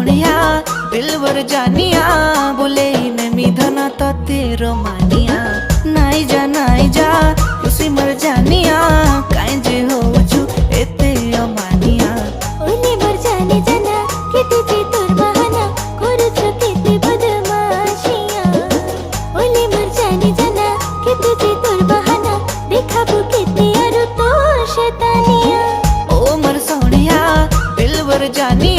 सोनिया दिलवर जानिया बोले नमी धना तो तेरो मानिया नाई जा खुशी मर जानिया काई जे हो छु एते अमानिया ओले मर जाने जाना कि तुझे तोर बहाना करू छु केते बदमाशिया ओले मर जाने जाना कि तुझे तोर बहाना देखाबो केते आरो तो शैतानिया ओ मर सोनिया दिलवर जानिया